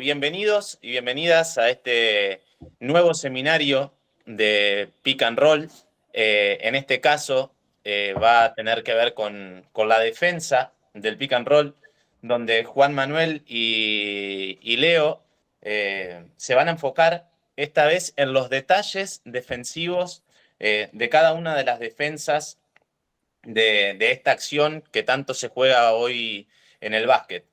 Bienvenidos y bienvenidas a este nuevo seminario de Pick and Roll. En este caso va a tener que ver con la defensa del Pick and Roll, donde Juan Manuel y Leo se van a enfocar esta vez en los detalles defensivos de cada una de las defensas de esta acción que tanto se juega hoy en el básquet.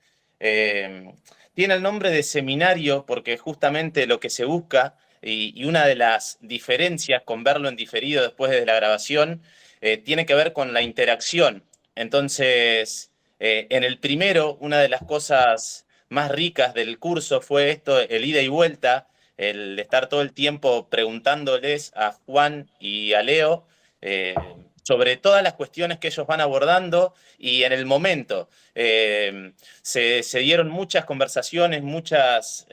Tiene el nombre de seminario porque justamente lo que se busca y una de las diferencias con verlo en diferido después de la grabación tiene que ver con la interacción. Entonces, en el primero, una de las cosas más ricas del curso fue esto, el ida y vuelta, el estar todo el tiempo preguntándoles a Juan y a Leo sobre todas las cuestiones que ellos van abordando y en el momento. Se dieron muchas conversaciones, muchas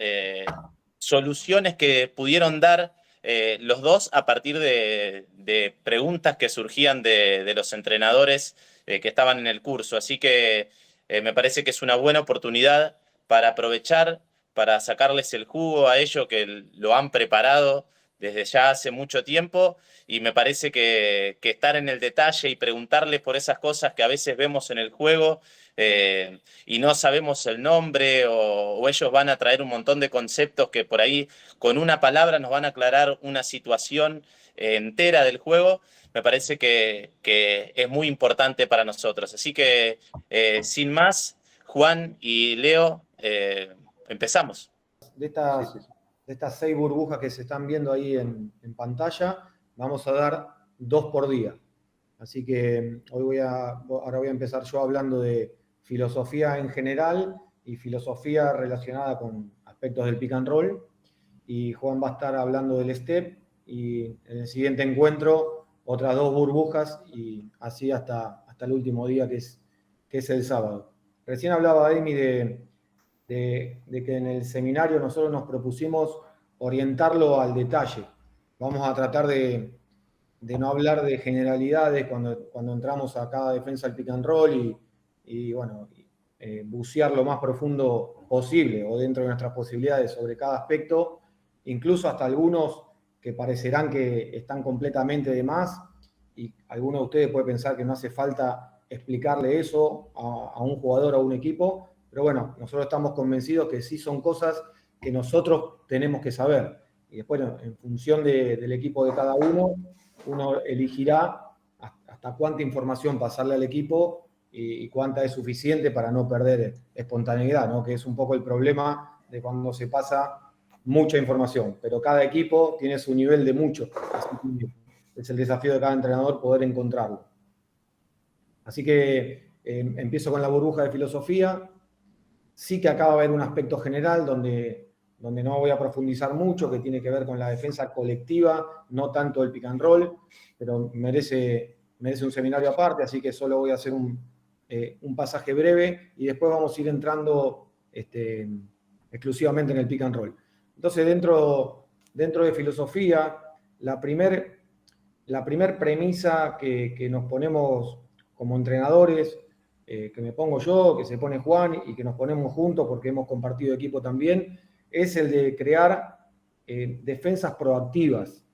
soluciones que pudieron dar los dos a partir de preguntas que surgían de los entrenadores que estaban en el curso. Así que me parece que es una buena oportunidad para aprovechar, para sacarles el jugo a ellos que lo han preparado desde ya hace mucho tiempo, y me parece que estar en el detalle y preguntarles por esas cosas que a veces vemos en el juego y no sabemos el nombre o ellos van a traer un montón de conceptos que por ahí con una palabra nos van a aclarar una situación entera del juego, me parece que es muy importante para nosotros. Así que sin más, Juan y Leo, empezamos. De estas 6 burbujas que se están viendo ahí en pantalla, vamos a dar 2 por día. Así que ahora voy a empezar yo hablando de filosofía en general y filosofía relacionada con aspectos del pick and roll. Y Juan va a estar hablando del step y en el siguiente encuentro otras 2 burbujas y así hasta el último día que es el sábado. Recién hablaba Amy de que en el seminario nosotros nos propusimos orientarlo al detalle. Vamos a tratar de no hablar de generalidades cuando entramos a cada defensa del pick and roll y bucear lo más profundo posible o dentro de nuestras posibilidades sobre cada aspecto, incluso hasta algunos que parecerán que están completamente de más, y alguno de ustedes puede pensar que no hace falta explicarle eso a un jugador o a un equipo, pero bueno, nosotros estamos convencidos que sí son cosas que nosotros tenemos que saber. Y después, en función del equipo de cada uno elegirá hasta cuánta información pasarle al equipo y cuánta es suficiente para no perder espontaneidad, ¿no? Que es un poco el problema de cuando se pasa mucha información. Pero cada equipo tiene su nivel de mucho. Así que es el desafío de cada entrenador poder encontrarlo. Así que empiezo con la burbuja de filosofía. Sí que acá va a haber un aspecto general donde no voy a profundizar mucho, que tiene que ver con la defensa colectiva, no tanto el pick and roll, pero merece un seminario aparte, así que solo voy a hacer un pasaje breve y después vamos a ir entrando exclusivamente en el pick and roll. Entonces, dentro de filosofía, la primer premisa que nos ponemos como entrenadores, que me pongo yo, que se pone Juan y que nos ponemos juntos porque hemos compartido equipo también, es el de crear defensas proactivas.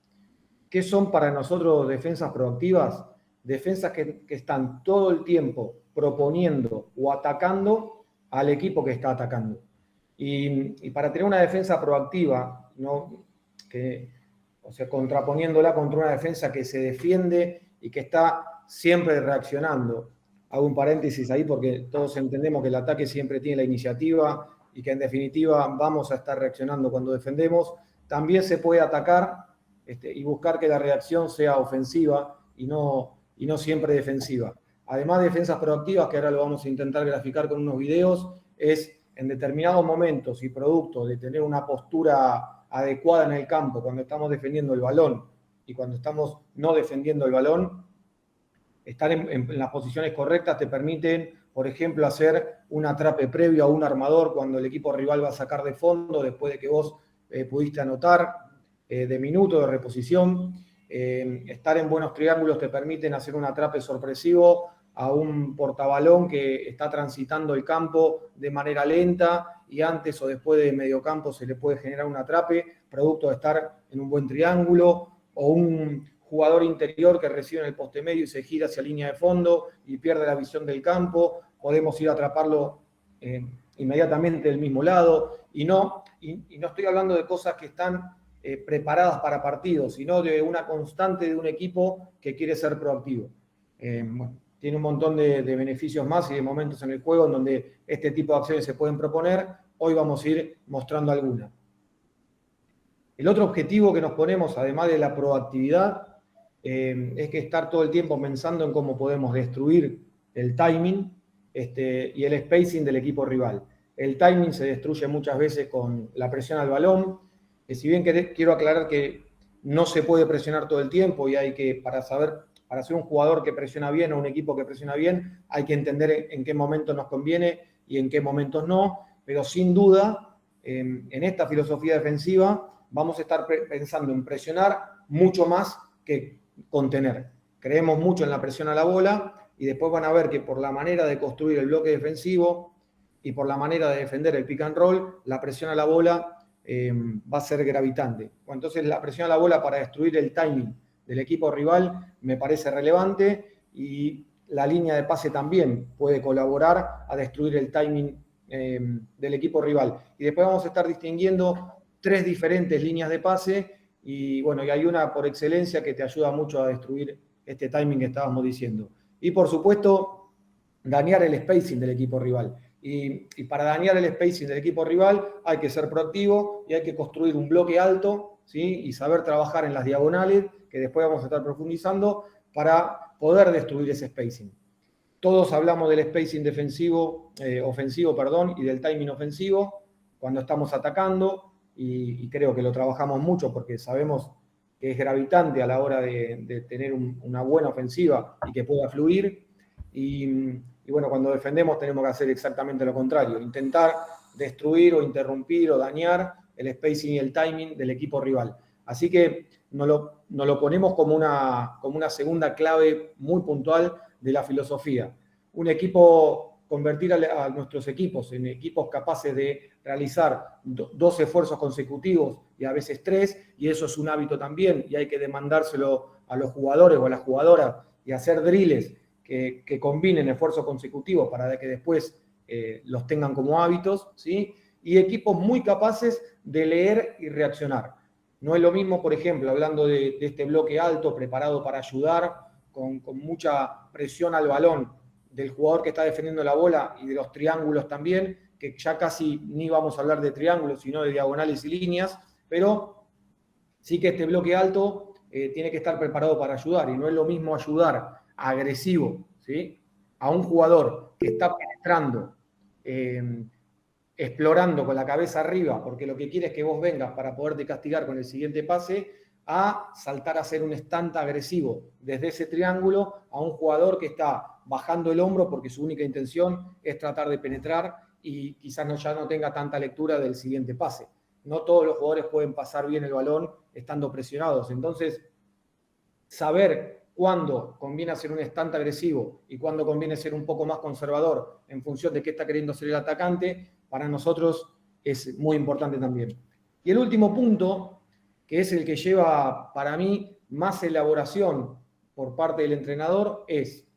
¿Qué son para nosotros defensas proactivas? Defensas que están todo el tiempo proponiendo o atacando al equipo que está atacando. Y para tener una defensa proactiva, ¿no? Contraponiéndola contra una defensa que se defiende y que está siempre reaccionando. Hago un paréntesis ahí porque todos entendemos que el ataque siempre tiene la iniciativa y que en definitiva vamos a estar reaccionando cuando defendemos. También se puede atacar y buscar que la reacción sea ofensiva y no siempre defensiva. Además de defensas proactivas, que ahora lo vamos a intentar graficar con unos videos, es en determinados momentos y producto de tener una postura adecuada en el campo cuando estamos defendiendo el balón y cuando estamos no defendiendo el balón, estar en las posiciones correctas te permiten, por ejemplo, hacer un atrape previo a un armador cuando el equipo rival va a sacar de fondo después de que vos pudiste anotar, de minuto de reposición. Estar en buenos triángulos te permiten hacer un atrape sorpresivo a un portabalón que está transitando el campo de manera lenta y antes o después de medio campo se le puede generar un atrape, producto de estar en un buen triángulo, o un jugador interior que recibe en el poste medio y se gira hacia línea de fondo y pierde la visión del campo, podemos ir a atraparlo inmediatamente del mismo lado, y no estoy hablando de cosas que están preparadas para partidos, sino de una constante de un equipo que quiere ser proactivo. Bueno, tiene un montón de beneficios más y de momentos en el juego en donde este tipo de acciones se pueden proponer. Hoy vamos a ir mostrando algunas. El otro objetivo que nos ponemos, además de la proactividad, es que estar todo el tiempo pensando en cómo podemos destruir el timing y el spacing del equipo rival. El timing se destruye muchas veces con la presión al balón. Si bien quiero aclarar que no se puede presionar todo el tiempo y hay que, para ser un jugador que presiona bien o un equipo que presiona bien, hay que entender en qué momentos nos conviene y en qué momentos no, pero sin duda, en esta filosofía defensiva vamos a estar pensando en presionar mucho más que contener. Creemos mucho en la presión a la bola y después van a ver que por la manera de construir el bloque defensivo y por la manera de defender el pick and roll, la presión a la bola va a ser gravitante. Bueno, entonces la presión a la bola para destruir el timing del equipo rival me parece relevante, y la línea de pase también puede colaborar a destruir el timing del equipo rival. Y después vamos a estar distinguiendo 3 diferentes líneas de pase, y bueno, y hay una por excelencia que te ayuda mucho a destruir este timing que estábamos diciendo. Y por supuesto, dañar el spacing del equipo rival. Y para dañar el spacing del equipo rival hay que ser proactivo y hay que construir un bloque alto, ¿sí? Y saber trabajar en las diagonales, que después vamos a estar profundizando, para poder destruir ese spacing. Todos hablamos del spacing ofensivo, y del timing ofensivo cuando estamos atacando, y creo que lo trabajamos mucho porque sabemos que es gravitante a la hora de tener una buena ofensiva y que pueda fluir. Y bueno, cuando defendemos tenemos que hacer exactamente lo contrario, intentar destruir o interrumpir o dañar el spacing y el timing del equipo rival. Así que nos lo ponemos como una segunda clave muy puntual de la filosofía. Un equipo, convertir a nuestros equipos en equipos capaces de realizar 2 esfuerzos consecutivos y a veces 3, y eso es un hábito también, y hay que demandárselo a los jugadores o a las jugadoras y hacer drills que combinen esfuerzos consecutivos para que después los tengan como hábitos, ¿sí? Y equipos muy capaces de leer y reaccionar. No es lo mismo, por ejemplo, hablando de este bloque alto, preparado para ayudar, con mucha presión al balón del jugador que está defendiendo la bola y de los triángulos también, que ya casi ni vamos a hablar de triángulos, sino de diagonales y líneas, pero sí que este bloque alto tiene que estar preparado para ayudar, y no es lo mismo ayudar agresivo, ¿sí?, a un jugador que está penetrando, explorando con la cabeza arriba, porque lo que quiere es que vos vengas para poderte castigar con el siguiente pase, a saltar a hacer un stand agresivo desde ese triángulo a un jugador que está bajando el hombro porque su única intención es tratar de penetrar y quizás ya no tenga tanta lectura del siguiente pase. No todos los jugadores pueden pasar bien el balón estando presionados. Entonces, saber cuándo conviene hacer un stand agresivo y cuándo conviene ser un poco más conservador en función de qué está queriendo hacer el atacante, para nosotros es muy importante también. Y el último punto, que es el que lleva para mí más elaboración por parte del entrenador, es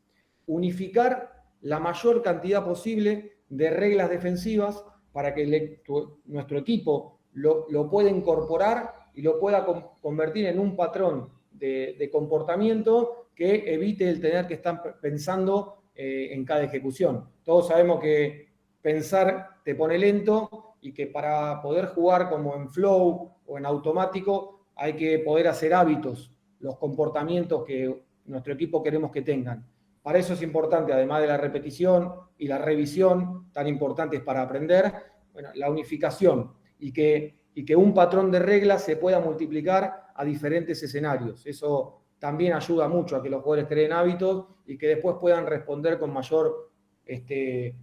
unificar la mayor cantidad posible de reglas defensivas para que nuestro equipo lo pueda incorporar y lo pueda convertir en un patrón de comportamiento que evite el tener que estar pensando en cada ejecución. Todos sabemos que pensar te pone lento y que para poder jugar como en flow o en automático hay que poder hacer hábitos, los comportamientos que nuestro equipo queremos que tengan. Para eso es importante, además de la repetición y la revisión, tan importantes para aprender, bueno, la unificación y que un patrón de reglas se pueda multiplicar a diferentes escenarios. Eso también ayuda mucho a que los jugadores creen hábitos y que después puedan responder con mayor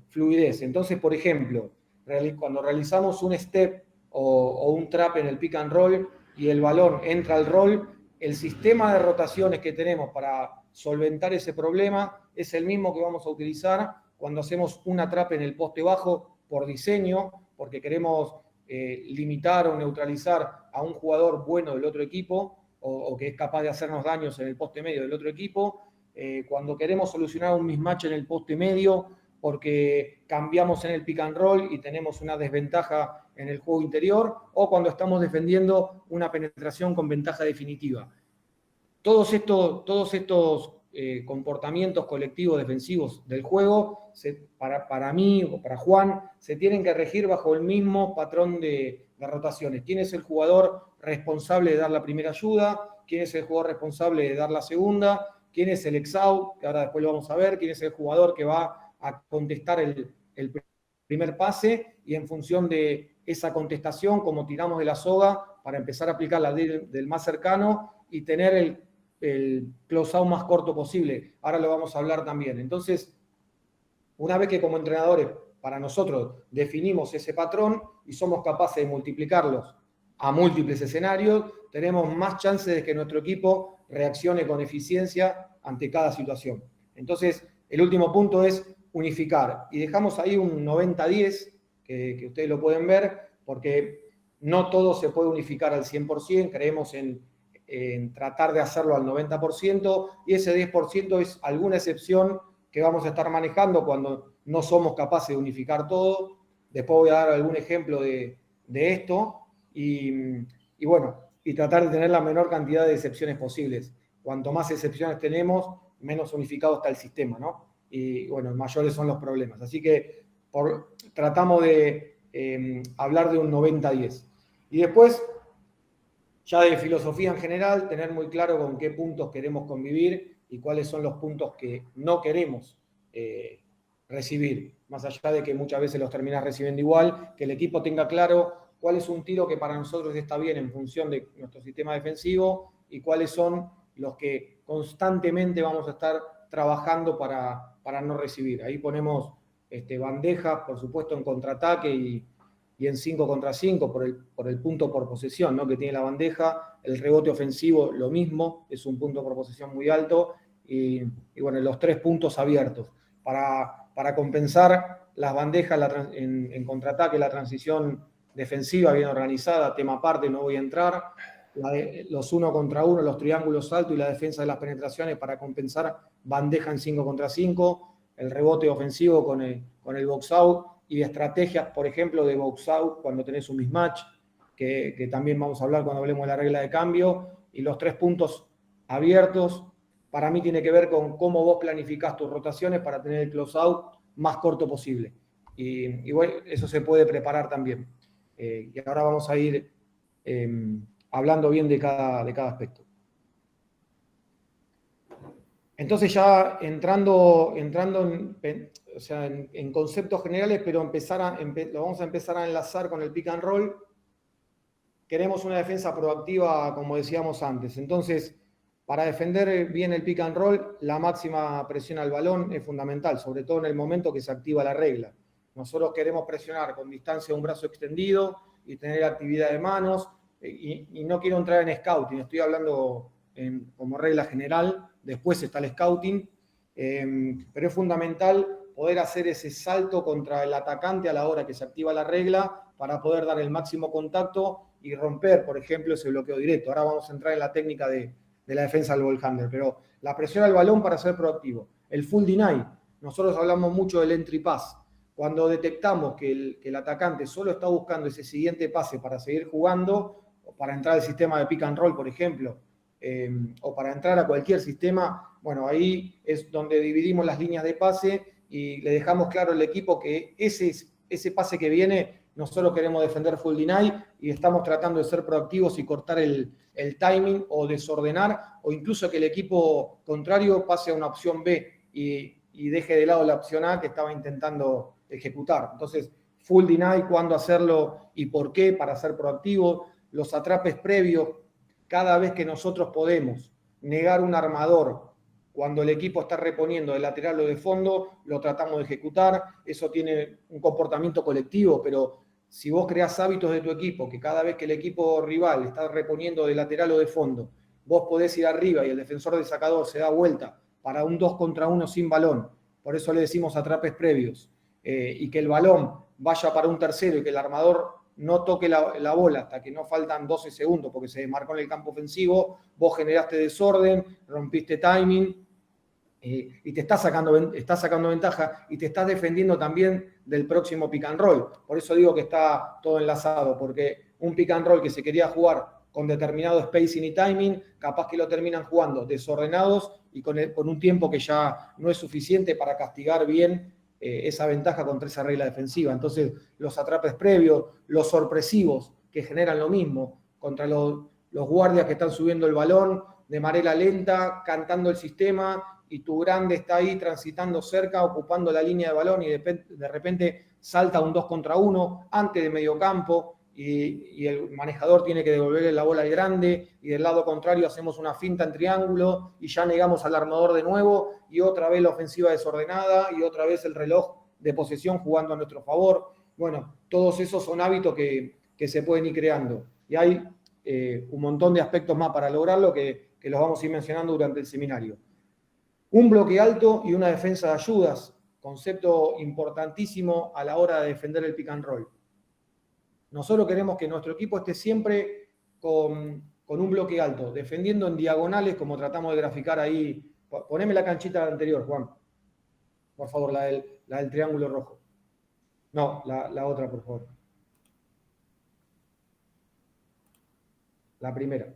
fluidez. Entonces, por ejemplo, cuando realizamos un step o un trap en el pick and roll y el balón entra al roll, el sistema de rotaciones que tenemos para solventar ese problema es el mismo que vamos a utilizar cuando hacemos un atrape en el poste bajo por diseño, porque queremos limitar o neutralizar a un jugador bueno del otro equipo o que es capaz de hacernos daños en el poste medio del otro equipo. Cuando queremos solucionar un mismatch en el poste medio porque cambiamos en el pick and roll y tenemos una desventaja en el juego interior, o cuando estamos defendiendo una penetración con ventaja definitiva. Todos estos comportamientos colectivos defensivos del juego, para mí o para Juan, se tienen que regir bajo el mismo patrón de rotaciones. ¿Quién es el jugador responsable de dar la primera ayuda? ¿Quién es el jugador responsable de dar la segunda? ¿Quién es el ex-out? Que ahora después lo vamos a ver. ¿Quién es el jugador que va a contestar el primer pase? Y en función de esa contestación, como tiramos de la soga, para empezar a aplicar la del más cercano y tener el close-out más corto posible. Ahora lo vamos a hablar también. Entonces, una vez que como entrenadores, para nosotros, definimos ese patrón y somos capaces de multiplicarlos a múltiples escenarios, tenemos más chances de que nuestro equipo reaccione con eficiencia ante cada situación. Entonces, el último punto es unificar. Y dejamos ahí un 90-10, que ustedes lo pueden ver, porque no todo se puede unificar al 100%, creemos en tratar de hacerlo al 90%, y ese 10% es alguna excepción que vamos a estar manejando cuando no somos capaces de unificar todo. Después voy a dar algún ejemplo de esto, y bueno, y tratar de tener la menor cantidad de excepciones posibles. Cuanto más excepciones tenemos, menos unificado está el sistema, ¿no? Y bueno, mayores son los problemas. Así que tratamos de hablar de un 90-10. Y después, ya de filosofía en general, tener muy claro con qué puntos queremos convivir y cuáles son los puntos que no queremos recibir. Más allá de que muchas veces los terminas recibiendo igual, que el equipo tenga claro cuál es un tiro que para nosotros está bien en función de nuestro sistema defensivo y cuáles son los que constantemente vamos a estar trabajando para no recibir. Ahí ponemos bandejas, por supuesto, en contraataque y en 5 contra 5 por el punto por posesión, ¿no?, que tiene la bandeja. El rebote ofensivo, lo mismo, es un punto por posesión muy alto. Y bueno, los 3 puntos abiertos. Para compensar las bandejas en contraataque, la transición defensiva bien organizada, tema aparte, no voy a entrar. Los 1 contra 1, los triángulos altos y la defensa de las penetraciones para compensar bandeja en 5 contra 5. El rebote ofensivo con el box out. Y estrategias, por ejemplo, de box out cuando tenés un mismatch, que también vamos a hablar cuando hablemos de la regla de cambio. Y los 3 puntos abiertos, para mí tiene que ver con cómo vos planificás tus rotaciones para tener el close out más corto posible. Y bueno, eso se puede preparar también. Y ahora vamos a ir hablando bien de cada aspecto. Entonces ya entrando en conceptos generales, pero lo vamos a empezar a enlazar con el pick and roll. Queremos una defensa proactiva, como decíamos antes. Entonces, para defender bien el pick and roll, la máxima presión al balón es fundamental, sobre todo en el momento que se activa la regla. Nosotros queremos presionar con distancia de un brazo extendido y tener actividad de manos. Y no quiero entrar en scouting, estoy hablando como regla general. Después está el scouting, pero es fundamental poder hacer ese salto contra el atacante a la hora que se activa la regla para poder dar el máximo contacto y romper, por ejemplo, ese bloqueo directo. Ahora vamos a entrar en la técnica de la defensa del ball handler, pero la presión al balón para ser proactivo. El full deny, nosotros hablamos mucho del entry pass. Cuando detectamos que el atacante solo está buscando ese siguiente pase para seguir jugando, o para entrar al sistema de pick and roll, por ejemplo, o para entrar a cualquier sistema, bueno, ahí es donde dividimos las líneas de pase y le dejamos claro al equipo que ese pase que viene, nosotros queremos defender full deny y estamos tratando de ser proactivos y cortar el timing o desordenar, o incluso que el equipo contrario pase a una opción B y deje de lado la opción A que estaba intentando ejecutar. Entonces, full deny, cuándo hacerlo y por qué, para ser proactivo. Los atrapes previos, cada vez que nosotros podemos negar un armador cuando el equipo está reponiendo de lateral o de fondo, lo tratamos de ejecutar. Eso tiene un comportamiento colectivo, pero si vos creás hábitos de tu equipo, que cada vez que el equipo rival está reponiendo de lateral o de fondo, vos podés ir arriba y el defensor de sacador se da vuelta para un 2 contra 1 sin balón. Por eso le decimos atrapes previos. Y que el balón vaya para un tercero y que el armador no toque la bola hasta que no faltan 12 segundos porque se desmarcó en el campo ofensivo, vos generaste desorden, rompiste timing y te estás sacando ventaja y te estás defendiendo también del próximo pick and roll. Por eso digo que está todo enlazado, porque un pick and roll que se quería jugar con determinado spacing y timing, capaz que lo terminan jugando desordenados y con un tiempo que ya no es suficiente para castigar bien esa ventaja contra esa regla defensiva. Entonces, los atrapes previos, los sorpresivos, que generan lo mismo, contra los guardias que están subiendo el balón de manera lenta, cantando el sistema, y tu grande está ahí transitando cerca, ocupando la línea de balón, y de repente salta un 2 contra 1 antes de medio campo, y el manejador tiene que devolverle la bola al grande, y del lado contrario hacemos una finta en triángulo, y ya negamos al armador de nuevo, y otra vez la ofensiva desordenada, y otra vez el reloj de posesión jugando a nuestro favor. Bueno, todos esos son hábitos que se pueden ir creando. Y hay un montón de aspectos más para lograrlo que los vamos a ir mencionando durante el seminario. Un bloque alto y una defensa de ayudas, concepto importantísimo a la hora de defender el pick and roll. Nosotros queremos que nuestro equipo esté siempre con un bloque alto, defendiendo en diagonales, como tratamos de graficar ahí. Poneme la canchita anterior, Juan. Por favor, la del triángulo rojo. No, la otra, por favor. La primera.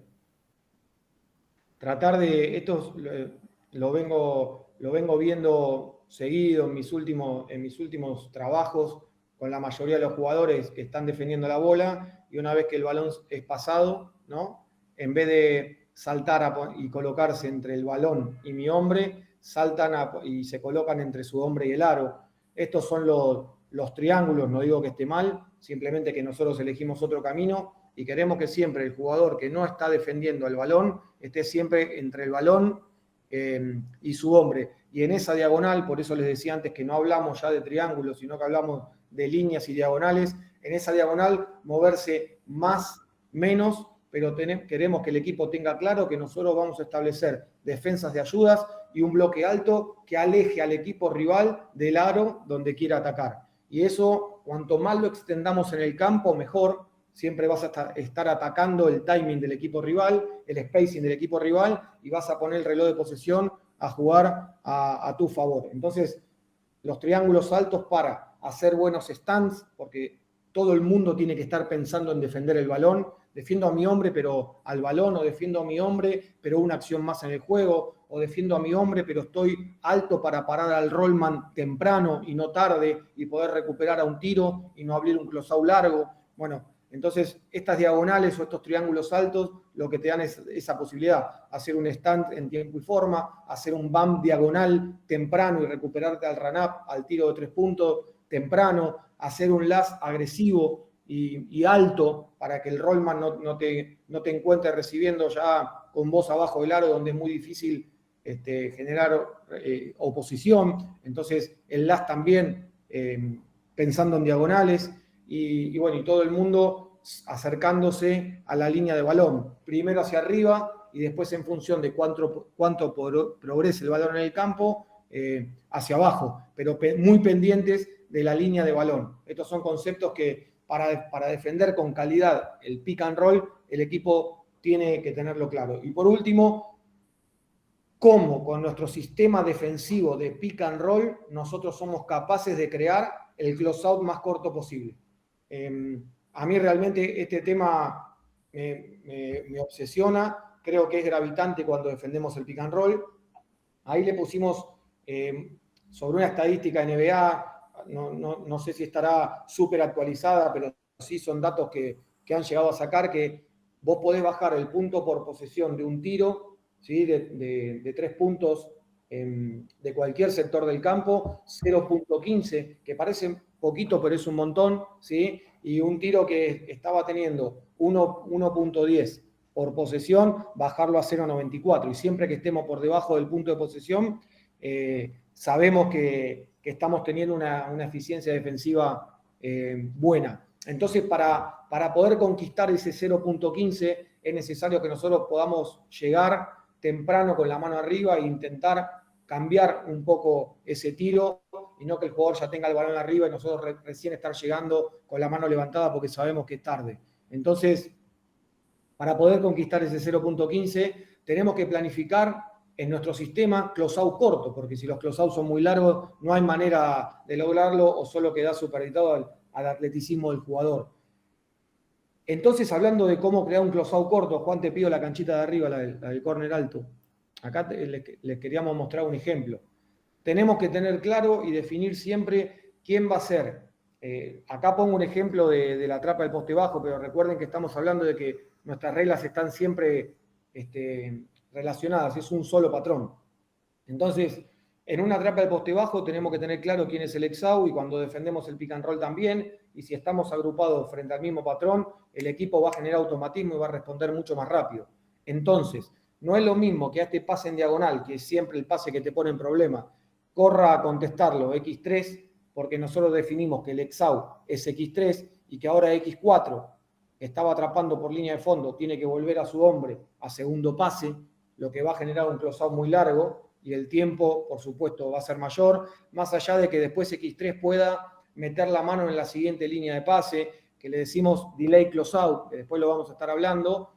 Tratar de... Esto lo vengo viendo seguido en mis últimos trabajos con la mayoría de los jugadores que están defendiendo la bola, y una vez que el balón es pasado, ¿no? En vez de saltar y colocarse entre el balón y mi hombre, saltan y se colocan entre su hombre y el aro. Estos son los triángulos, no digo que esté mal, simplemente que nosotros elegimos otro camino y queremos que siempre el jugador que no está defendiendo el balón esté siempre entre el balón y su hombre. Y en esa diagonal, por eso les decía antes que no hablamos ya de triángulos, sino que hablamos de líneas y diagonales, en esa diagonal moverse más, menos, pero queremos que el equipo tenga claro que nosotros vamos a establecer defensas de ayudas y un bloque alto que aleje al equipo rival del aro donde quiera atacar. Y eso, cuanto más lo extendamos en el campo, mejor. Siempre vas a estar atacando el timing del equipo rival, el spacing del equipo rival, y vas a poner el reloj de posesión a jugar a tu favor. Entonces, los triángulos altos para hacer buenos stands, porque todo el mundo tiene que estar pensando en defender el balón. Defiendo a mi hombre, pero al balón, o defiendo a mi hombre, pero una acción más en el juego, o defiendo a mi hombre, pero estoy alto para parar al rollman temprano y no tarde, y poder recuperar a un tiro y no abrir un close-out largo. Bueno, entonces estas diagonales o estos triángulos altos lo que te dan es esa posibilidad, hacer un stand en tiempo y forma, hacer un bump diagonal temprano y recuperarte al run-up, al tiro de 3 puntos temprano, hacer un last agresivo y alto para que el rollman no te encuentre recibiendo ya con vos abajo del aro, donde es muy difícil generar oposición. Entonces el last también pensando en diagonales y bueno, y todo el mundo acercándose a la línea de balón, primero hacia arriba y después en función de cuánto progrese el balón en el campo, hacia abajo, pero muy pendientes de la línea de balón. Estos son conceptos que para defender con calidad el pick and roll, el equipo tiene que tenerlo claro. Y por último, cómo con nuestro sistema defensivo de pick and roll nosotros somos capaces de crear el close-out más corto posible. A mí realmente este tema me obsesiona, creo que es gravitante cuando defendemos el pick and roll. Ahí le pusimos sobre una estadística NBA, no sé si estará súper actualizada, pero sí son datos que han llegado a sacar, que vos podés bajar el punto por posesión de un tiro, ¿sí? de 3 puntos de cualquier sector del campo, 0.15, que parece poquito, pero es un montón, ¿sí? Y un tiro que estaba teniendo 1.10 por posesión, bajarlo a 0.94. Y siempre que estemos por debajo del punto de posesión, sabemos que estamos teniendo una eficiencia defensiva buena. Entonces, para poder conquistar ese 0.15, es necesario que nosotros podamos llegar temprano con la mano arriba e intentar cambiar un poco ese tiro y no que el jugador ya tenga el balón arriba y nosotros recién estar llegando con la mano levantada porque sabemos que es tarde. Entonces, para poder conquistar ese 0.15, tenemos que planificar en nuestro sistema close-out corto, porque si los close-out son muy largos, no hay manera de lograrlo o solo queda supeditado al atleticismo del jugador. Entonces, hablando de cómo crear un close-out corto, Juan, te pido la canchita de arriba, la del córner alto. Acá les queríamos mostrar un ejemplo. Tenemos que tener claro y definir siempre quién va a ser. Acá pongo un ejemplo de la trapa del poste bajo, pero recuerden que estamos hablando de que nuestras reglas están siempre relacionadas, es un solo patrón. Entonces, en una trapa del poste bajo tenemos que tener claro quién es el ex-out y cuando defendemos el pick and roll también, y si estamos agrupados frente al mismo patrón, el equipo va a generar automatismo y va a responder mucho más rápido. Entonces, no es lo mismo que a este pase en diagonal, que es siempre el pase que te pone en problema, corra a contestarlo X3, porque nosotros definimos que el ex-out es X3 y que ahora X4 estaba atrapando por línea de fondo, tiene que volver a su hombre a segundo pase, lo que va a generar un close-out muy largo y el tiempo, por supuesto, va a ser mayor, más allá de que después X3 pueda meter la mano en la siguiente línea de pase, que le decimos delay close-out, que después lo vamos a estar hablando,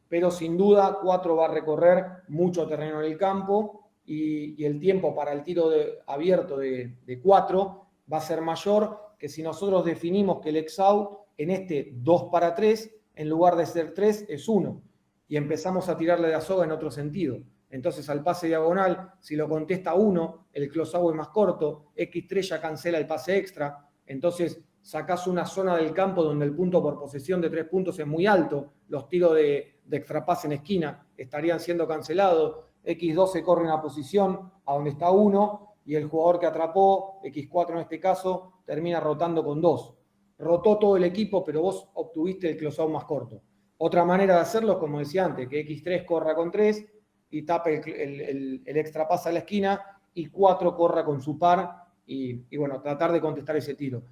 pero sin duda 4 va a recorrer mucho terreno en el campo y el tiempo para el tiro abierto de 4 va a ser mayor que si nosotros definimos que el ex-out en este 2 para 3, en lugar de ser 3, es 1. Y empezamos a tirarle la soga en otro sentido. Entonces, al pase diagonal, si lo contesta 1, el close-out es más corto, X3 ya cancela el pase extra. Entonces, sacás una zona del campo donde el punto por posesión de 3 puntos es muy alto. Los tiros de extrapase en esquina estarían siendo cancelados. X2 se corre una posición a donde está 1 y el jugador que atrapó, X4 en este caso, termina rotando con 2. Rotó todo el equipo, pero vos obtuviste el close-out más corto. Otra manera de hacerlo es, como decía antes, que X3 corra con 3 y tape el extra pase a la esquina y 4 corra con su par y bueno, tratar de contestar ese tiro.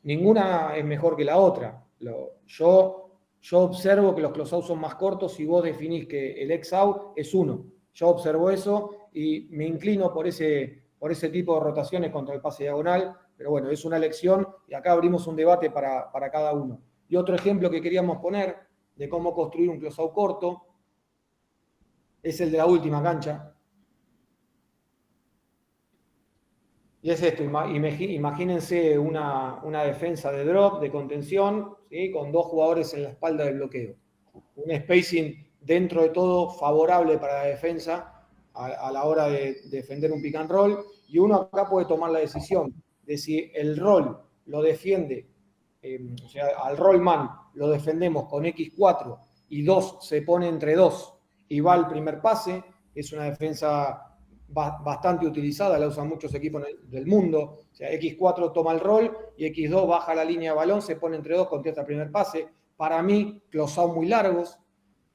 Ninguna es mejor que la otra. Yo observo que los close-out son más cortos si vos definís que el ex-out es 1. Yo observo eso y me inclino por ese tipo de rotaciones contra el pase diagonal, pero bueno, es una elección y acá abrimos un debate para cada uno. Y otro ejemplo que queríamos poner de cómo construir un close-out corto es el de la última cancha. Y es esto, imagínense una defensa de drop, de contención, ¿sí? Con 2 jugadores en la espalda del bloqueo. Un spacing dentro de todo favorable para la defensa a la hora de defender un pick and roll. Y uno acá puede tomar la decisión de si el roll lo defiende, o sea, al rollman lo defendemos con X4 y 2 se pone entre 2 y va al primer pase. Es una defensa bastante utilizada, la usan muchos equipos del mundo. O sea, X4 toma el rol y X2 baja la línea de balón, se pone entre 2, contesta el primer pase. Para mí, close-out muy largos.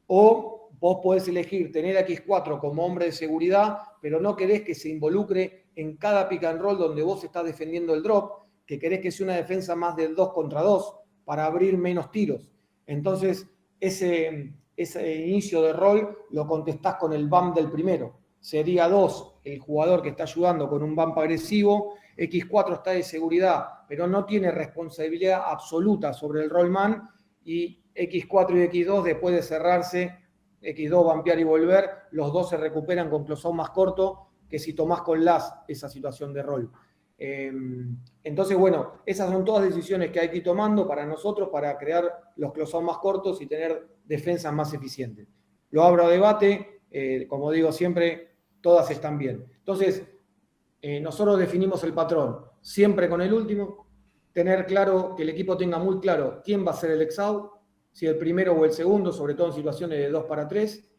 O vos podés elegir tener a X4 como hombre de seguridad, pero no querés que se involucre en cada pick and roll donde vos estás defendiendo el drop, que querés que sea una defensa más del 2 contra 2 para abrir menos tiros. Entonces, ese inicio de rol lo contestás con el bump del primero. Sería 2 el jugador que está ayudando con un bump agresivo, X4 está de seguridad, pero no tiene responsabilidad absoluta sobre el rollman, y X4 y X2 después de cerrarse, X2 bumpear y volver, los dos se recuperan con close-out más corto que si tomás con las esa situación de rol. Entonces, bueno, esas son todas decisiones que hay que ir tomando para nosotros para crear los close-out más cortos y tener defensas más eficientes. Lo abro a debate, como digo siempre, todas están bien. Entonces, nosotros definimos el patrón siempre con el último, tener claro que el equipo tenga muy claro quién va a ser el ex-out, si el primero o el segundo, sobre todo en situaciones de 2 para 3,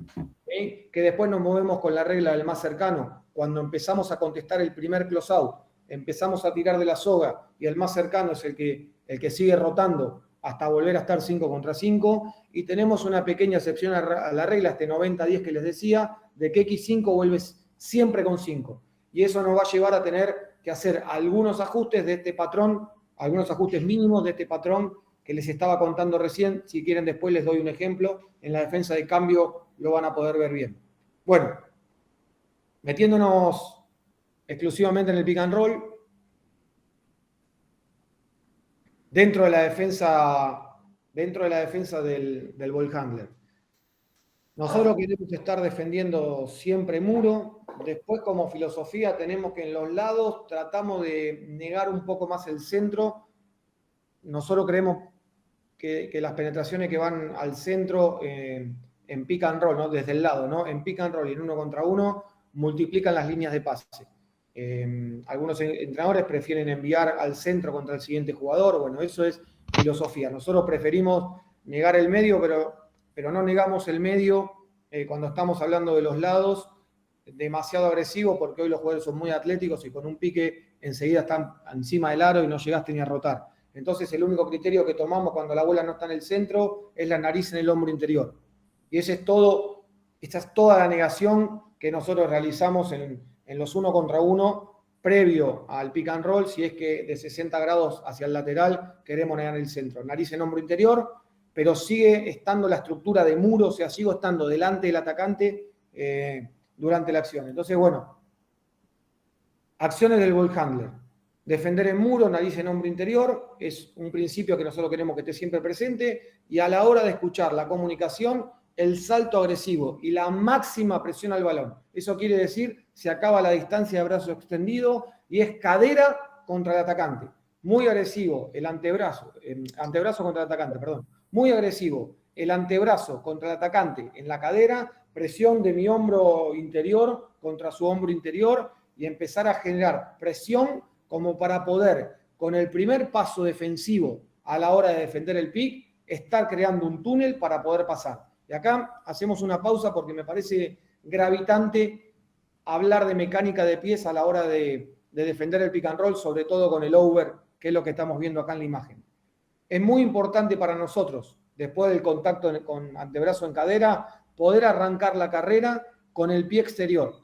que después nos movemos con la regla del más cercano. Cuando empezamos a contestar el primer close-out, empezamos a tirar de la soga y el más cercano es el que sigue rotando hasta volver a estar 5 contra 5, y tenemos una pequeña excepción a la regla, este 90-10 que les decía, de que X5 vuelves siempre con 5. Y eso nos va a llevar a tener que hacer algunos ajustes de este patrón, algunos ajustes mínimos de este patrón que les estaba contando recién. Si quieren después les doy un ejemplo. En la defensa de cambio lo van a poder ver bien. Bueno, Metiéndonos exclusivamente en el pick and roll, dentro de la defensa del ball handler. Nosotros queremos estar defendiendo siempre muro. Después, como filosofía, tenemos que en los lados tratamos de negar un poco más el centro. Nosotros creemos que las penetraciones que van al centro en pick and roll, ¿no? Desde el lado, ¿no? En pick and roll y en 1 contra 1, multiplican las líneas de pase. Algunos entrenadores prefieren enviar al centro contra el siguiente jugador. Bueno, eso es filosofía. Nosotros preferimos negar el medio, pero no negamos el medio cuando estamos hablando de los lados, demasiado agresivo, porque hoy los jugadores son muy atléticos y con un pique enseguida están encima del aro y no llegaste ni a rotar. Entonces el único criterio que tomamos cuando la bola no está en el centro es la nariz en el hombro interior. Y esa es toda la negación que nosotros realizamos en los 1 contra 1 previo al pick and roll, si es que de 60 grados hacia el lateral queremos negar el centro. Nariz en hombro interior, pero sigue estando la estructura de muro, o sea, sigo estando delante del atacante durante la acción. Entonces, bueno, acciones del ball handler. Defender en muro, nariz en hombro interior, es un principio que nosotros queremos que esté siempre presente, y a la hora de escuchar la comunicación, el salto agresivo y la máxima presión al balón. Eso quiere decir, se acaba la distancia de brazo extendido y es cadera contra el atacante. Muy agresivo el antebrazo contra el atacante, perdón. Muy agresivo el antebrazo contra el atacante en la cadera, presión de mi hombro interior contra su hombro interior y empezar a generar presión como para poder, con el primer paso defensivo a la hora de defender el pick, estar creando un túnel para poder pasar. Y acá hacemos una pausa porque me parece gravitante hablar de mecánica de pies a la hora de defender el pick and roll, sobre todo con el over, que es lo que estamos viendo acá en la imagen. Es muy importante para nosotros, después del contacto con antebrazo en cadera, poder arrancar la carrera con el pie exterior,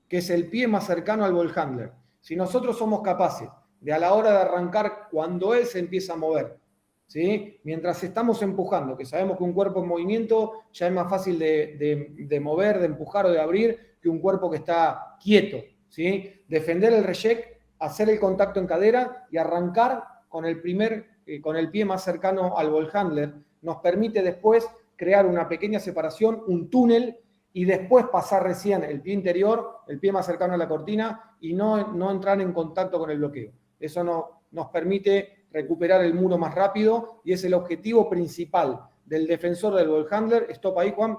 que es el pie más cercano al ball handler. Si nosotros somos capaces de a la hora de arrancar, cuando él se empieza a mover, ¿sí? Mientras estamos empujando, que sabemos que un cuerpo en movimiento ya es más fácil de mover, de empujar o de abrir que un cuerpo que está quieto, ¿sí? Defender el reject, hacer el contacto en cadera y arrancar con el pie más cercano al ball handler, nos permite después crear una pequeña separación, un túnel, y después pasar recién el pie interior, el pie más cercano a la cortina, y no entrar en contacto con el bloqueo. Eso nos permite recuperar el muro más rápido, y es el objetivo principal del defensor del ball handler, stop ahí Juan,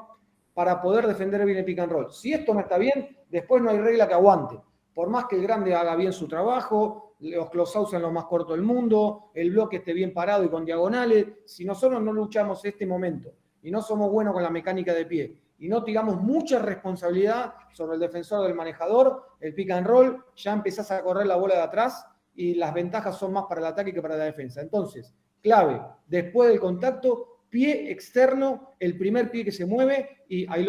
para poder defender bien el pick and roll. Si esto no está bien, después no hay regla que aguante. Por más que el grande haga bien su trabajo, los closeouts sean lo más corto del mundo, el bloque esté bien parado y con diagonales, si nosotros no luchamos este momento y no somos buenos con la mecánica de pie y no tiramos mucha responsabilidad sobre el defensor del manejador, el pick and roll, ya empezás a correr la bola de atrás y las ventajas son más para el ataque que para la defensa. Entonces, clave, después del contacto, pie externo, el primer pie que se mueve, y ahí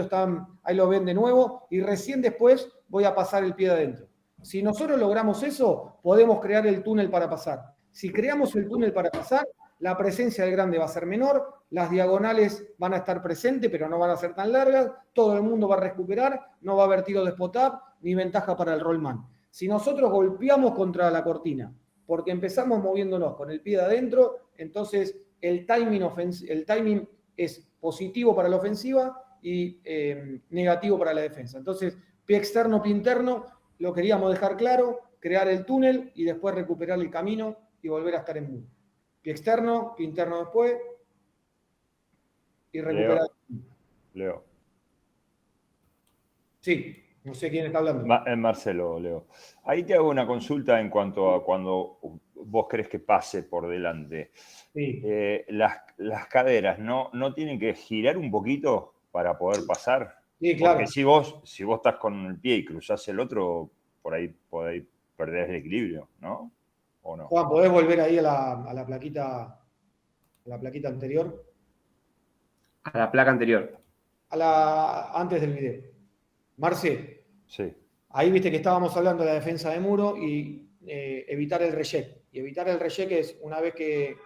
lo ven de nuevo, y recién después voy a pasar el pie de adentro. Si nosotros logramos eso, podemos crear el túnel para pasar. Si creamos el túnel para pasar, la presencia del grande va a ser menor, las diagonales van a estar presentes, pero no van a ser tan largas, todo el mundo va a recuperar, no va a haber tiro de spot-up, ni ventaja para el rollman. Si nosotros golpeamos contra la cortina, porque empezamos moviéndonos con el pie de adentro, entonces el timing es positivo para la ofensiva y negativo para la defensa. Entonces, pie externo, pie interno, lo queríamos dejar claro, crear el túnel y después recuperar el camino y volver a estar en muro. Pie externo, pie interno después y recuperar. Leo. Sí, no sé quién está hablando. Marcelo, Leo. Ahí te hago una consulta en cuanto a cuando vos crees que pase por delante. Sí. Las caderas, ¿no tienen que girar un poquito para poder pasar? Sí, claro. Porque si vos estás con el pie y cruzás el otro, por ahí perder el equilibrio, ¿no? ¿O no? Juan, ¿podés volver ahí a la plaquita anterior? A la placa anterior. Antes del video. Marce, Sí. ahí viste que estábamos hablando de la defensa de muro y evitar el reject. Y evitar el reject es una vez que,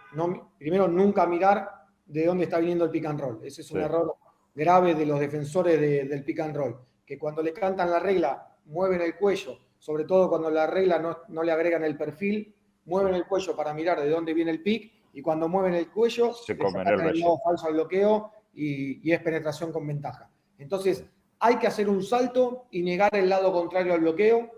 primero, nunca mirar de dónde está viniendo el pick and roll. Ese es un error grave de los defensores del pick and roll. Que cuando le cantan la regla mueven el cuello, sobre todo cuando la regla no le agregan el perfil, mueven el cuello para mirar de dónde viene el pick, y cuando mueven el cuello, Se les comen atacan el el lado falso al bloqueo y es penetración con ventaja. Entonces, hay que hacer un salto y negar el lado contrario al bloqueo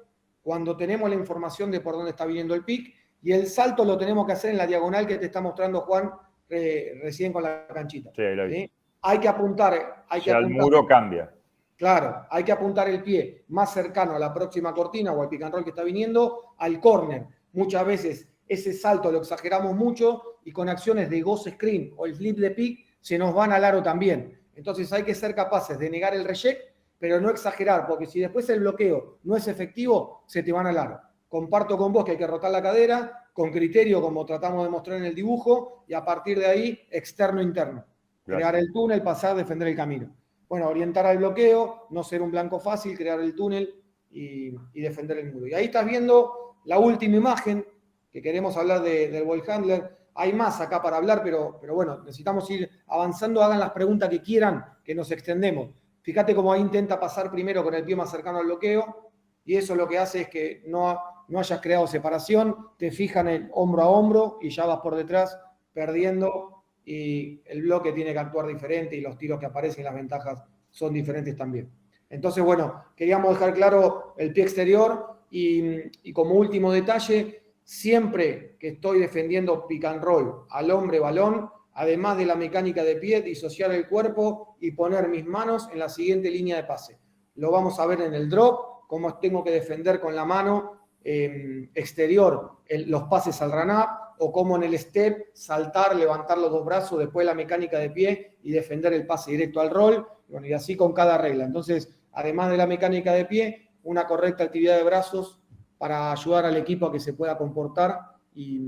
cuando tenemos la información de por dónde está viniendo el pick, y el salto lo tenemos que hacer en la diagonal que te está mostrando Juan recién con la canchita. Sí, ahí lo vi. ¿Sí? Hay que apuntar. El muro cambia. Claro, hay que apuntar el pie más cercano a la próxima cortina o al pick and roll que está viniendo, al córner. Muchas veces ese salto lo exageramos mucho y con acciones de ghost screen o el flip de pick se nos van al aro también. Entonces hay que ser capaces de negar el reject, pero no exagerar, porque si después el bloqueo no es efectivo, se te van al aro. Comparto con vos que hay que rotar la cadera, con criterio como tratamos de mostrar en el dibujo, y a partir de ahí, externo-interno. Crear el túnel, pasar, defender el camino. Bueno, orientar al bloqueo, no ser un blanco fácil, crear el túnel y defender el muro. Y ahí estás viendo la última imagen, que queremos hablar del ball handler. Hay más acá para hablar, pero bueno, necesitamos ir avanzando. Hagan las preguntas que quieran, que nos extendemos. Fíjate cómo ahí intenta pasar primero con el pie más cercano al bloqueo, y eso lo que hace es que no hayas creado separación, te fijan el hombro a hombro y ya vas por detrás perdiendo, y el bloque tiene que actuar diferente y los tiros que aparecen y las ventajas son diferentes también. Entonces, bueno, queríamos dejar claro el pie exterior y como último detalle, siempre que estoy defendiendo pick and roll al hombre balón, además de la mecánica de pie, disociar el cuerpo y poner mis manos en la siguiente línea de pase. Lo vamos a ver en el drop, cómo tengo que defender con la mano exterior los pases al run-up, o cómo en el step saltar, levantar los dos brazos, después la mecánica de pie y defender el pase directo al roll. Bueno, y así con cada regla. Entonces, además de la mecánica de pie, una correcta actividad de brazos para ayudar al equipo a que se pueda comportar y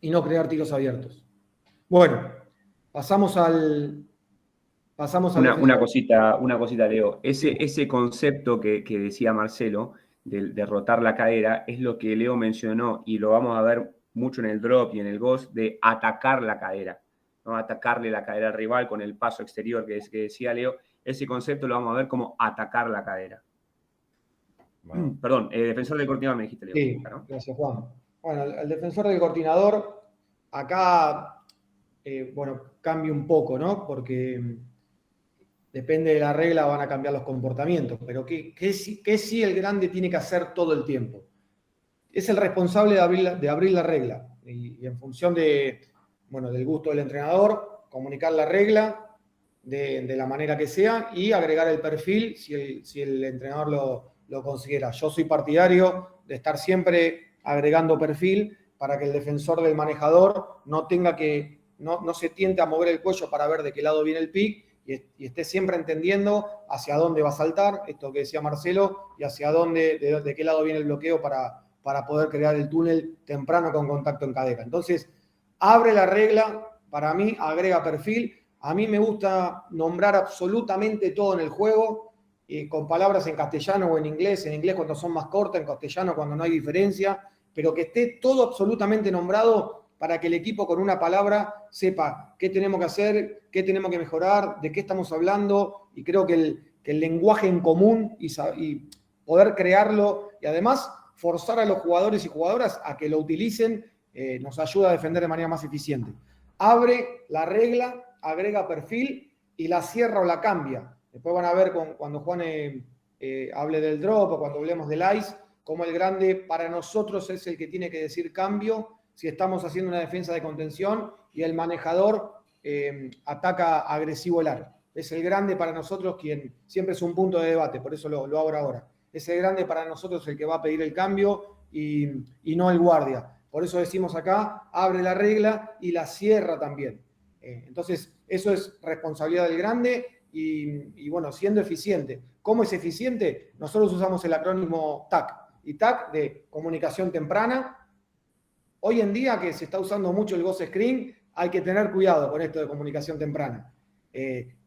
no crear tiros abiertos. Bueno, pasamos al una cosita, Leo. Ese concepto que decía Marcelo de rotar la cadera es lo que Leo mencionó, y lo vamos a ver mucho en el drop y en el ghost, de atacar la cadera, ¿no? Atacarle la cadera al rival con el paso exterior que decía Leo. Ese concepto lo vamos a ver como atacar la cadera. Bueno. Perdón, defensor del coordinador me dijiste, Leo. Sí, ¿no? Gracias, Juan. Bueno, el defensor del coordinador, acá, bueno, cambia un poco, ¿no? Porque depende de la regla, van a cambiar los comportamientos. Pero ¿qué sí el grande tiene que hacer todo el tiempo? Es el responsable de abrir la regla. Y en función del gusto del entrenador, comunicar la regla de la manera que sea y agregar el perfil si el entrenador lo considera. Yo soy partidario de estar siempre agregando perfil para que el defensor del manejador no tenga que, no se tiente a mover el cuello para ver de qué lado viene el pick, y esté siempre entendiendo hacia dónde va a saltar, esto que decía Marcelo, y hacia dónde, de qué lado viene el bloqueo para poder crear el túnel temprano con contacto en cadera. Entonces, abre la regla, para mí, agrega perfil. A mí me gusta nombrar absolutamente todo en el juego, con palabras en castellano o en inglés cuando son más cortas, en castellano cuando no hay diferencia, pero que esté todo absolutamente nombrado para que el equipo con una palabra sepa qué tenemos que hacer, qué tenemos que mejorar, de qué estamos hablando, y creo que el lenguaje en común y poder crearlo, y además forzar a los jugadores y jugadoras a que lo utilicen, nos ayuda a defender de manera más eficiente. Abre la regla, agrega perfil y la cierra o la cambia. Después van a ver cuando Juan hable del drop o cuando hablemos del ice, cómo el grande para nosotros es el que tiene que decir cambio si estamos haciendo una defensa de contención y el manejador ataca agresivo el aro. Es el grande para nosotros quien siempre es un punto de debate, por eso lo abro ahora. Es el grande para nosotros el que va a pedir el cambio y no el guardia. Por eso decimos acá, abre la regla y la cierra también. Entonces, eso es responsabilidad del grande y bueno, siendo eficiente. ¿Cómo es eficiente? Nosotros usamos el acrónimo TAC. Y TAC de comunicación temprana. Hoy en día que se está usando mucho el ghost screen, hay que tener cuidado con esto de comunicación temprana.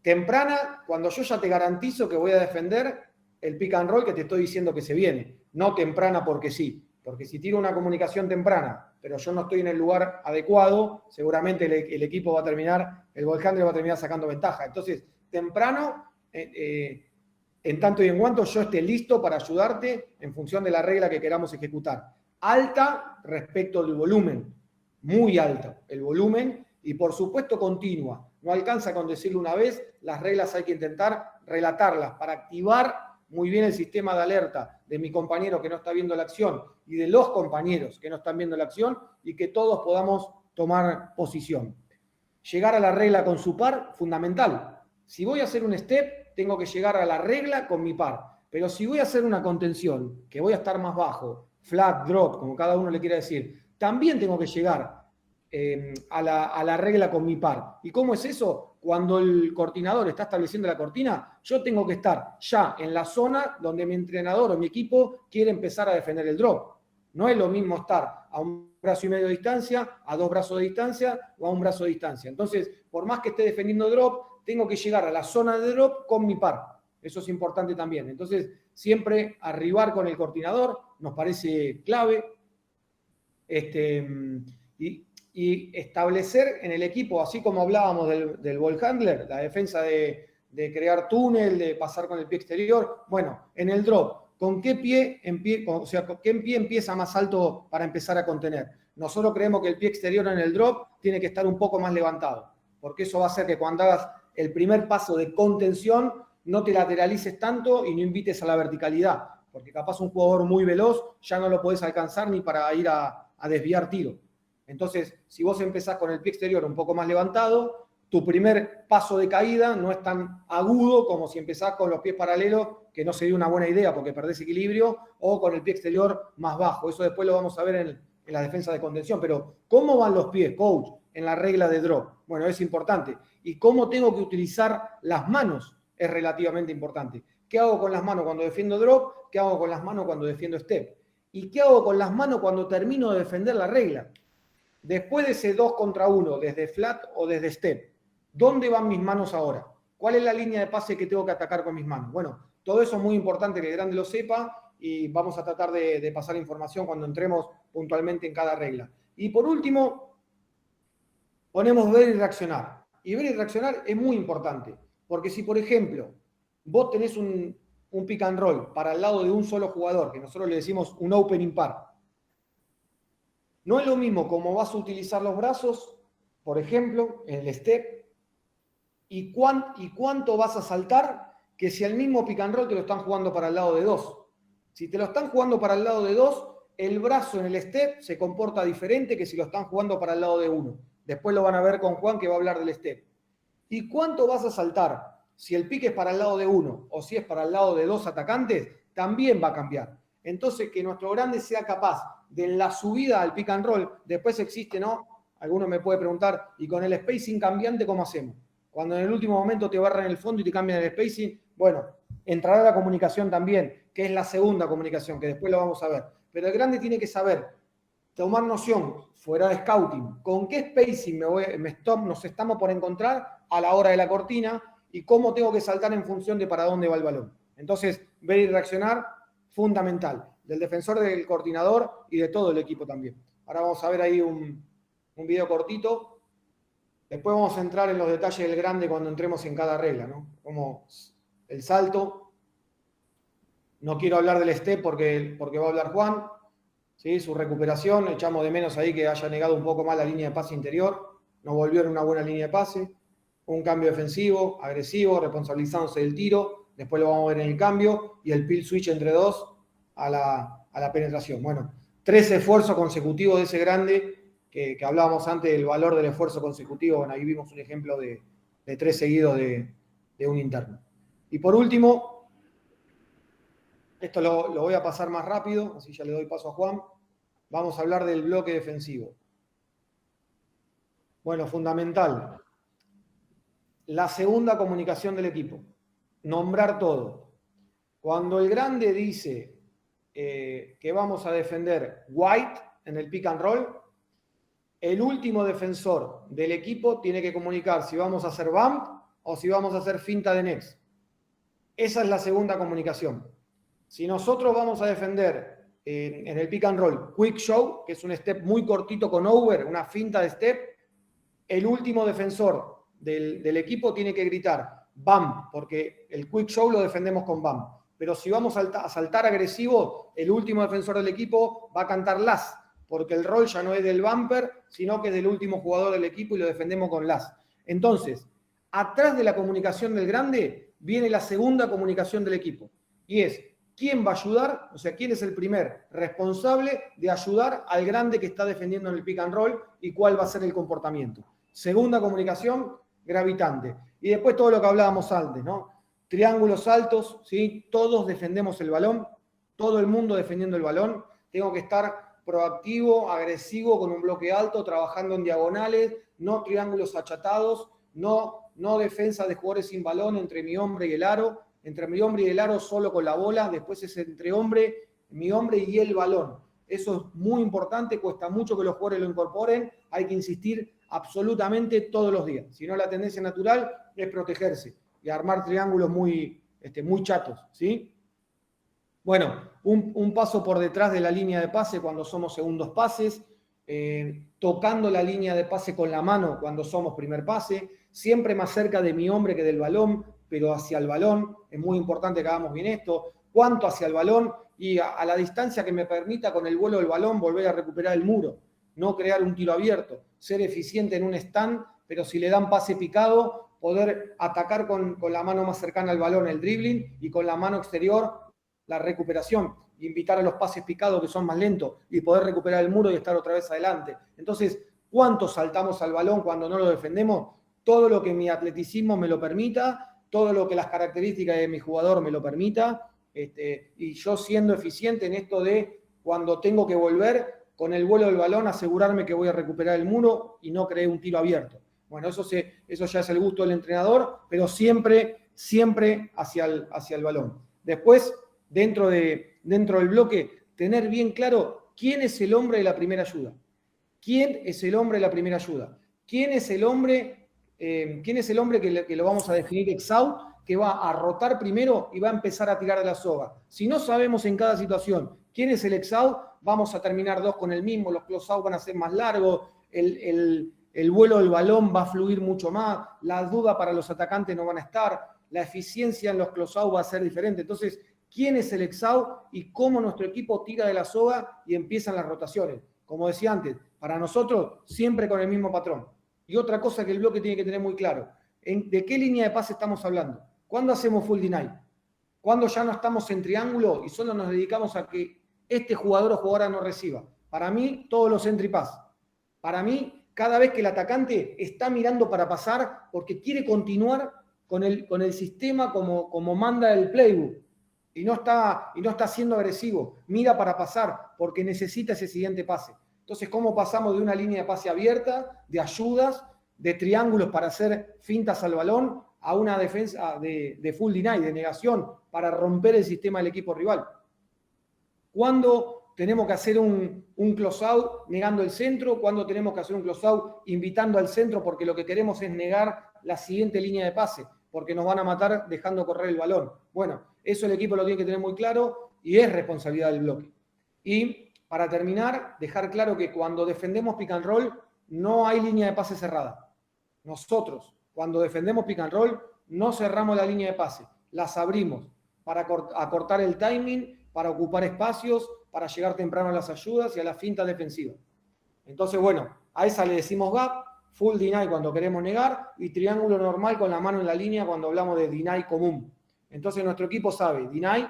Temprana, cuando yo ya te garantizo que voy a defender el pick and roll que te estoy diciendo que se viene. No temprana porque sí. Porque si tiro una comunicación temprana, pero yo no estoy en el lugar adecuado, seguramente el equipo va a terminar, el ball handler va a terminar sacando ventaja. Entonces, temprano, en tanto y en cuanto yo esté listo para ayudarte en función de la regla que queramos ejecutar. Alta respecto del volumen, muy alta el volumen, y por supuesto continua. No alcanza con decirlo una vez, las reglas hay que intentar relatarlas para activar muy bien el sistema de alerta de mi compañero que no está viendo la acción y de los compañeros que no están viendo la acción, y que todos podamos tomar posición. Llegar a la regla con su par, fundamental. Si voy a hacer un step, tengo que llegar a la regla con mi par. Pero si voy a hacer una contención, que voy a estar más bajo, flat, drop, como cada uno le quiera decir, también tengo que llegar a la regla con mi par. ¿Y cómo es eso? Cuando el coordinador está estableciendo la cortina, yo tengo que estar ya en la zona donde mi entrenador o mi equipo quiere empezar a defender el drop. No es lo mismo estar a un brazo y medio de distancia, a 2 brazos de distancia o a 1 brazo de distancia. Entonces, por más que esté defendiendo drop, tengo que llegar a la zona de drop con mi par. Eso es importante también. Entonces, siempre arribar con el coordinador nos parece clave. Y establecer en el equipo, así como hablábamos del ball handler, la defensa de crear túnel, de pasar con el pie exterior. Bueno, en el drop, ¿con qué pie empieza más alto para empezar a contener? Nosotros creemos que el pie exterior en el drop tiene que estar un poco más levantado, porque eso va a hacer que cuando hagas el primer paso de contención no te lateralices tanto y no invites a la verticalidad, porque capaz un jugador muy veloz ya no lo podés alcanzar ni para ir a desviar tiro. Entonces, si vos empezás con el pie exterior un poco más levantado, tu primer paso de caída no es tan agudo como si empezás con los pies paralelos, que no sería una buena idea porque perdés equilibrio, o con el pie exterior más bajo. Eso después lo vamos a ver en la defensa de contención. Pero, ¿cómo van los pies, coach, en la regla de drop? Bueno, es importante. Y cómo tengo que utilizar las manos es relativamente importante. ¿Qué hago con las manos cuando defiendo drop? ¿Qué hago con las manos cuando defiendo step? ¿Y qué hago con las manos cuando termino de defender la regla? Después de ese 2 contra 1, desde flat o desde step, ¿dónde van mis manos ahora? ¿Cuál es la línea de pase que tengo que atacar con mis manos? Bueno, todo eso es muy importante que el grande lo sepa, y vamos a tratar de pasar información cuando entremos puntualmente en cada regla. Y por último, ponemos ver y reaccionar. Y ver y reaccionar es muy importante, porque si, por ejemplo, vos tenés un pick and roll para el lado de un solo jugador, que nosotros le decimos un open impar, no es lo mismo cómo vas a utilizar los brazos, por ejemplo, en el step, y cuánto vas a saltar, que si el mismo pick and roll te lo están jugando para el lado de 2. Si te lo están jugando para el lado de 2, el brazo en el step se comporta diferente que si lo están jugando para el lado de 1. Después lo van a ver con Juan, que va a hablar del step. ¿Y cuánto vas a saltar? Si el pick es para el lado de 1 o si es para el lado de 2 atacantes, también va a cambiar. Entonces, que nuestro grande sea capaz de la subida al pick and roll, después existe, ¿no? Alguno me puede preguntar, ¿y con el spacing cambiante cómo hacemos? Cuando en el último momento te barran el fondo y te cambian el spacing, bueno, entrará la comunicación también, que es la segunda comunicación, que después lo vamos a ver. Pero el grande tiene que saber, tomar noción, fuera de scouting, con qué spacing nos estamos por encontrar a la hora de la cortina y cómo tengo que saltar en función de para dónde va el balón. Entonces, ver y reaccionar, fundamental, del defensor, del coordinador y de todo el equipo también. Ahora vamos a ver ahí un video cortito. Después vamos a entrar en los detalles del grande cuando entremos en cada regla, ¿no? Como el salto. No quiero hablar del step porque va a hablar Juan. ¿Sí? Su recuperación, echamos de menos ahí que haya negado un poco más la línea de pase interior. No volvió en una buena línea de pase. Un cambio defensivo, agresivo, responsabilizándose del tiro. Después lo vamos a ver en el cambio. Y el peel switch entre 2 a la penetración. Bueno, 3 esfuerzos consecutivos de ese grande que hablábamos antes del valor del esfuerzo consecutivo. Bueno, ahí vimos un ejemplo de 3 seguidos de un interno. Y por último, esto lo voy a pasar más rápido, así ya le doy paso a Juan. Vamos a hablar del bloque defensivo. Bueno, fundamental. La segunda comunicación del equipo. Nombrar todo. Cuando el grande dice que vamos a defender white en el pick and roll, el último defensor del equipo tiene que comunicar si vamos a hacer bump o si vamos a hacer finta de next. Esa es la segunda comunicación. Si nosotros vamos a defender en el pick and roll quick show, que es un step muy cortito con over, una finta de step, el último defensor del equipo tiene que gritar BAM, porque el quick show lo defendemos con BAM. Pero si vamos a saltar agresivo, el último defensor del equipo va a cantar LAS, porque el rol ya no es del bumper, sino que es del último jugador del equipo y lo defendemos con LAS. Entonces, atrás de la comunicación del grande viene la segunda comunicación del equipo. Y es, ¿quién va a ayudar? O sea, ¿quién es el primer responsable de ayudar al grande que está defendiendo en el pick and roll y cuál va a ser el comportamiento? Segunda comunicación, gravitante. Y después todo lo que hablábamos antes, ¿no? Triángulos altos, ¿sí? Todos defendemos el balón, todo el mundo defendiendo el balón. Tengo que estar proactivo, agresivo, con un bloque alto, trabajando en diagonales, no triángulos achatados, no defensa de jugadores sin balón entre mi hombre y el aro, entre mi hombre y el aro solo con la bola, después es entre mi hombre y el balón. Eso es muy importante, cuesta mucho que los jugadores lo incorporen, hay que insistir absolutamente todos los días. Si no, la tendencia natural es protegerse y armar triángulos muy chatos, ¿sí? Bueno, un paso por detrás de la línea de pase cuando somos segundos pases, tocando la línea de pase con la mano cuando somos primer pase, siempre más cerca de mi hombre que del balón, pero hacia el balón. Es muy importante que hagamos bien esto. Cuánto hacia el balón y a la distancia que me permita con el vuelo del balón volver a recuperar el muro. No crear un tiro abierto. Ser eficiente en un stand, pero si le dan pase picado, poder atacar con la mano más cercana al balón el dribbling y con la mano exterior la recuperación. Invitar a los pases picados que son más lentos y poder recuperar el muro y estar otra vez adelante. Entonces, ¿cuánto saltamos al balón cuando no lo defendemos? Todo lo que mi atleticismo me lo permita, todo lo que las características de mi jugador me lo permita, y yo siendo eficiente en esto de cuando tengo que volver con el vuelo del balón, asegurarme que voy a recuperar el muro y no creé un tiro abierto. Bueno, eso ya es el gusto del entrenador, pero siempre hacia el balón. Después, dentro del bloque, tener bien claro quién es el hombre de la primera ayuda. ¿Quién es el hombre de la primera ayuda? ¿Quién es el hombre que lo vamos a definir ex-out, que va a rotar primero y va a empezar a tirar de la soga? Si no sabemos en cada situación quién es el ex-out, vamos a terminar dos con el mismo, los close-out van a ser más largos, el vuelo del balón va a fluir mucho más, las dudas para los atacantes no van a estar, la eficiencia en los close-out va a ser diferente. Entonces, ¿quién es el ex-out y cómo nuestro equipo tira de la soga y empiezan las rotaciones? Como decía antes, para nosotros siempre con el mismo patrón. Y otra cosa que el bloque tiene que tener muy claro, ¿de qué línea de pase estamos hablando? ¿Cuándo hacemos full deny? ¿Cuándo ya no estamos en triángulo y solo nos dedicamos a que este jugador o jugadora no reciba? Para mí, todos los entry pass. Para mí, cada vez que el atacante está mirando para pasar porque quiere continuar con el sistema como manda el playbook y no está siendo agresivo, mira para pasar porque necesita ese siguiente pase. Entonces, ¿cómo pasamos de una línea de pase abierta, de ayudas, de triángulos para hacer fintas al balón, a una defensa de full deny, de negación, para romper el sistema del equipo rival? ¿Cuándo tenemos que hacer un close-out negando el centro? ¿Cuándo tenemos que hacer un close-out invitando al centro porque lo que queremos es negar la siguiente línea de pase? Porque nos van a matar dejando correr el balón. Bueno, eso el equipo lo tiene que tener muy claro y es responsabilidad del bloque. Y para terminar, dejar claro que cuando defendemos pick and roll, no hay línea de pase cerrada. Nosotros, cuando defendemos pick and roll, no cerramos la línea de pase, las abrimos para acortar el timing, para ocupar espacios, para llegar temprano a las ayudas y a la finta defensiva. Entonces, bueno, a esa le decimos gap, full deny cuando queremos negar y triángulo normal con la mano en la línea cuando hablamos de deny común. Entonces, nuestro equipo sabe deny,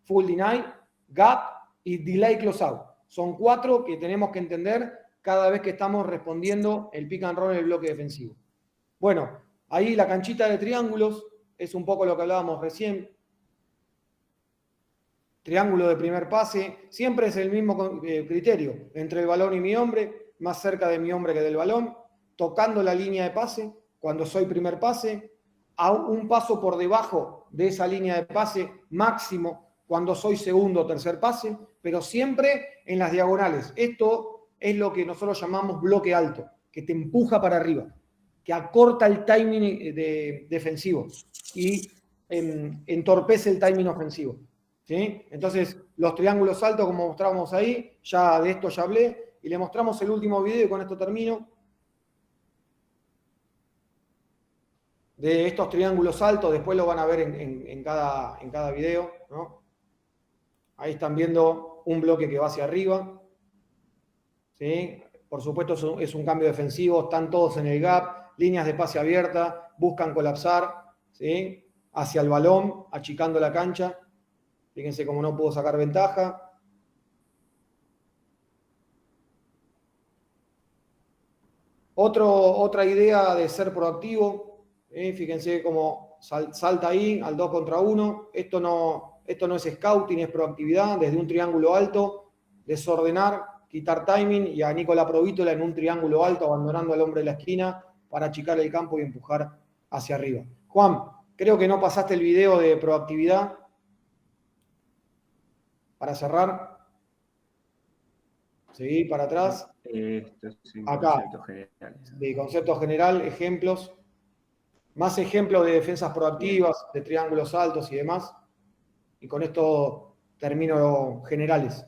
full deny, gap y delay closeout. Son 4 que tenemos que entender cada vez que estamos respondiendo el pick and roll en el bloque defensivo. Bueno, ahí la canchita de triángulos es un poco lo que hablábamos recién. Triángulo de primer pase, siempre es el mismo criterio, entre el balón y mi hombre, más cerca de mi hombre que del balón, tocando la línea de pase cuando soy primer pase, a un paso por debajo de esa línea de pase máximo cuando soy segundo o tercer pase, pero siempre en las diagonales. Esto es lo que nosotros llamamos bloque alto, que te empuja para arriba, que acorta el timing defensivo y entorpece el timing ofensivo. ¿Sí? Entonces, los triángulos altos, como mostrábamos ahí, ya de esto ya hablé, y le mostramos el último video y con esto termino. de estos triángulos altos, después lo van a ver en cada video, ¿no? Ahí están viendo un bloque que va hacia arriba, ¿sí? Por supuesto es un cambio defensivo, están todos en el gap, líneas de pase abierta, buscan colapsar, ¿sí? Hacia el balón, achicando la cancha. Fíjense cómo no pudo sacar ventaja. Otra idea de ser proactivo, fíjense cómo salta ahí al 2 contra 1. Esto no es scouting, es proactividad. Desde un triángulo alto, desordenar, quitar timing y a Nicola Provítola en un triángulo alto, abandonando al hombre de la esquina para achicar el campo y empujar hacia arriba. Juan, creo que no pasaste el video de proactividad. Para cerrar. Seguí para atrás. Esto es un acá, concepto general. De concepto general, ejemplos. Más ejemplos de defensas proactivas, de triángulos altos y demás. Y con esto termino generales.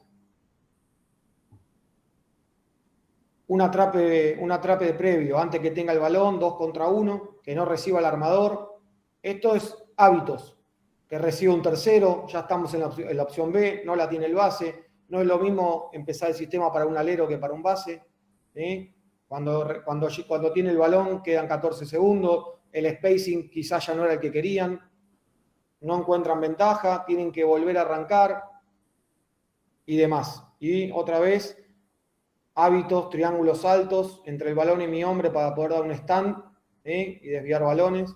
Un atrape de previo, antes que tenga el balón, 2 contra 1, que no reciba el armador. Esto es hábitos. Que reciba un tercero, ya estamos en la opción B, no la tiene el base. No es lo mismo empezar el sistema para un alero que para un base. ¿Sí? Cuando tiene el balón quedan 14 segundos, el spacing quizás ya no era el que querían, no encuentran ventaja, tienen que volver a arrancar y demás. Y otra vez, hábitos, triángulos altos entre el balón y mi hombre para poder dar un stand y desviar balones.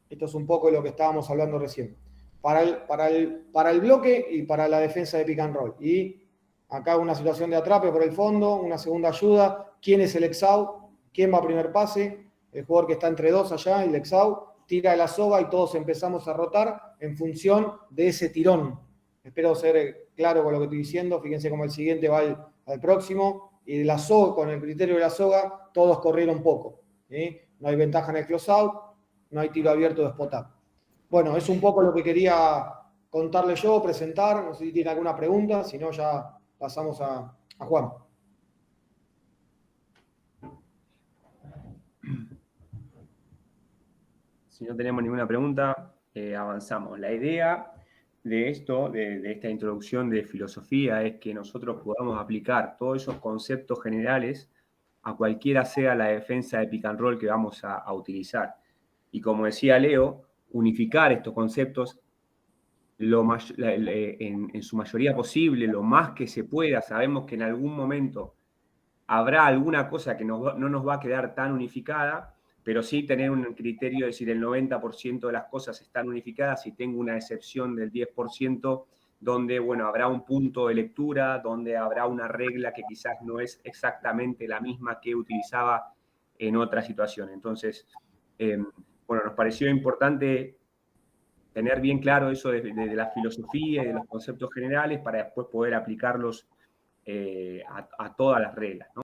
Esto es un poco de lo que estábamos hablando recién. Para el bloque y para la defensa de pick and roll. Y acá una situación de atrape por el fondo, una segunda ayuda. ¿Quién es el ex-out? ¿Quién va a primer pase? El jugador que está entre dos allá, el ex-out, tira de la soga y todos empezamos a rotar en función de ese tirón. Espero ser claro con lo que estoy diciendo. Fíjense cómo el siguiente va al próximo. Y de la soga, con el criterio de la soga, todos corrieron poco. ¿Sí? No hay ventaja en el close-out. No hay tiro abierto de spot-up. Bueno, es un poco lo que quería contarle yo, presentar. No sé si tiene alguna pregunta, si no ya pasamos a Juan. Si no tenemos ninguna pregunta, avanzamos. La idea de esto, de esta introducción de filosofía, es que nosotros podamos aplicar todos esos conceptos generales a cualquiera sea la defensa de pick and roll que vamos a utilizar. Y como decía Leo, unificar estos conceptos en su mayoría posible, lo más que se pueda. Sabemos que en algún momento habrá alguna cosa que no nos va a quedar tan unificada, pero sí tener un criterio, es decir, el 90% de las cosas están unificadas y tengo una excepción del 10% donde, bueno, habrá un punto de lectura, donde habrá una regla que quizás no es exactamente la misma que utilizaba en otra situación. Entonces, bueno, nos pareció importante tener bien claro eso de la filosofía y de los conceptos generales para después poder aplicarlos a todas las reglas, ¿no?